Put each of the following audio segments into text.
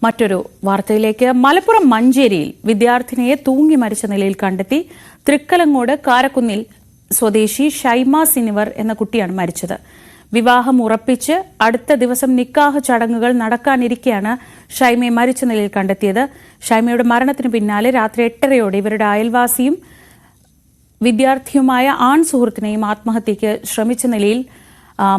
മറ്റൊരു വാർത്തയിലേക്ക്. മലപ്പുറം മഞ്ചേരിയിൽ വിദ്യാർത്ഥിനിയെ തൂങ്ങി മരിച്ച നിലയിൽ കണ്ടെത്തി. തൃക്കലങ്ങോട് കാരക്കുന്നിൽ സ്വദേശി ഷൈമ സിനിവർ എന്ന കുട്ടിയാണ് മരിച്ചത്. വിവാഹം ഉറപ്പിച്ച് അടുത്ത ദിവസം നിക്കാഹ് ചടങ്ങുകൾ നടക്കാനിരിക്കെയാണ് ഷൈമയെ മരിച്ച നിലയിൽ കണ്ടെത്തിയത്. ഷൈമയുടെ മരണത്തിന് പിന്നാലെ രാത്രി 8:30 ഇവരുടെ അയൽവാസിയും വിദ്യാർത്ഥിയുമായ ആൺ സുഹൃത്തിനെയും ആത്മഹത്യയ്ക്ക് ശ്രമിച്ച നിലയിൽ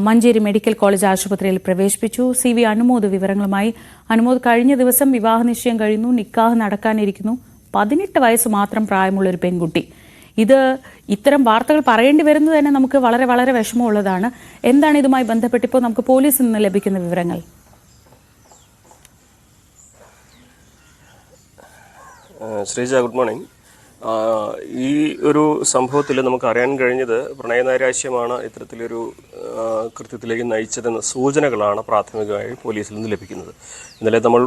മഞ്ചേരി മെഡിക്കൽ കോളേജ് ആശുപത്രിയിൽ പ്രവേശിപ്പിച്ചു. CV അനുമോദ് വിവരങ്ങളുമായി. അനുമോദ്, കഴിഞ്ഞ ദിവസം വിവാഹ നിശ്ചയം കഴിയുന്നു, നിക്കാഹ് നടക്കാനിരിക്കുന്നു. 18 വയസ്സ് മാത്രം പ്രായമുള്ള ഒരു പെൺകുട്ടി. ഇത്തരം വാർത്തകൾ പറയേണ്ടി വരുന്നത് തന്നെ നമുക്ക് വളരെ വളരെ വിഷമമുള്ളതാണ്. എന്താണ് ഇതുമായി ബന്ധപ്പെട്ട് ഇപ്പോൾ നമുക്ക് പോലീസിൽ നിന്ന് ലഭിക്കുന്ന വിവരങ്ങൾ? Sreeja, good morning. ഈ ഒരു സംഭവത്തിൽ നമുക്ക് അറിയാൻ കഴിഞ്ഞത് പ്രണയനൈരാശ്യമാണ് ഇത്തരത്തിലൊരു കൃത്യത്തിലേക്ക് നയിച്ചതെന്ന സൂചനകളാണ് പ്രാഥമികമായി പോലീസിൽ നിന്ന് ലഭിക്കുന്നത്. ഇന്നലെ നമ്മൾ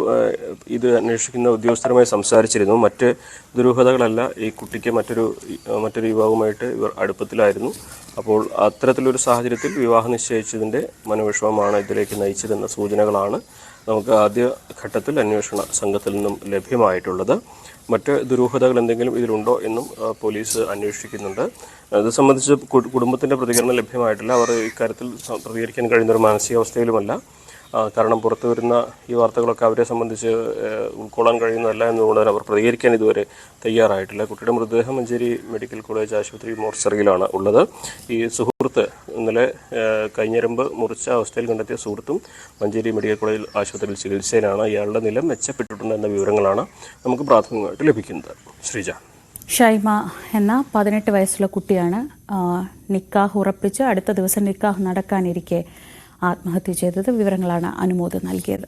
ഇത് അന്വേഷിക്കുന്ന ഉദ്യോഗസ്ഥരുമായി സംസാരിച്ചിരുന്നു. മറ്റ് ദുരൂഹതകളല്ല, ഈ കുട്ടിക്ക് മറ്റൊരു യുവാവുമായിട്ട് ഇവർ അടുപ്പത്തിലായിരുന്നു. അപ്പോൾ അത്തരത്തിലൊരു സാഹചര്യത്തിൽ വിവാഹം നിശ്ചയിച്ചതിൻ്റെ മനോവിഷമമാണ് ഇതിലേക്ക് നയിച്ചതെന്ന സൂചനകളാണ് നമുക്ക് ആദ്യ ഘട്ടത്തിൽ അന്വേഷണ സംഘത്തിൽ നിന്നും ലഭ്യമായിട്ടുള്ളത്. മറ്റ് ദുരൂഹതകൾ എന്തെങ്കിലും ഇതിലുണ്ടോ എന്നും പോലീസ് അന്വേഷിക്കുന്നുണ്ട്. ഇത് സംബന്ധിച്ച് കുടുംബത്തിൻ്റെ പ്രതികരണം ലഭ്യമായിട്ടില്ല. അവർ ഇക്കാര്യത്തിൽ പ്രതികരിക്കാൻ കഴിയുന്നൊരു മാനസികാവസ്ഥയിലുമല്ല. കാരണം പുറത്തു വരുന്ന ഈ വാർത്തകളൊക്കെ അവരെ സംബന്ധിച്ച് ഉൾക്കൊള്ളാൻ കഴിയുന്നതല്ല എന്നുകൊണ്ട് അവർ പ്രതികരിക്കാൻ ഇതുവരെ തയ്യാറായിട്ടില്ല. കുട്ടിയുടെ മൃതദേഹം മഞ്ചേരി മെഡിക്കൽ കോളേജ് ആശുപത്രി മോർച്ചറിയിലാണ് ഉള്ളത്. ഈ സുഹൃത്ത് ഇന്നലെ കൈഞ്ഞരമ്പ് മുറിച്ച അവസ്ഥയിൽ കണ്ടെത്തിയ സുഹൃത്തും മഞ്ചേരി മെഡിക്കൽ കോളേജ് ആശുപത്രിയിൽ ചികിത്സയിലാണ്. ഇയാളുടെ നില മെച്ചപ്പെട്ടിട്ടുണ്ട് എന്ന വിവരങ്ങളാണ് നമുക്ക് പ്രാഥമികമായിട്ട് ലഭിക്കുന്നത്. ശ്രീജ, ഷൈമ എന്ന 18 വയസ്സുള്ള കുട്ടിയാണ് നിക്കാഹ് ഉറപ്പിച്ച് അടുത്ത ദിവസം നിക്കാഹ് നടക്കാനിരിക്കെ ആത്മഹത്യ ചെയ്തത്. വിവരങ്ങളാണ് അനുമോദ് നൽകിയത്.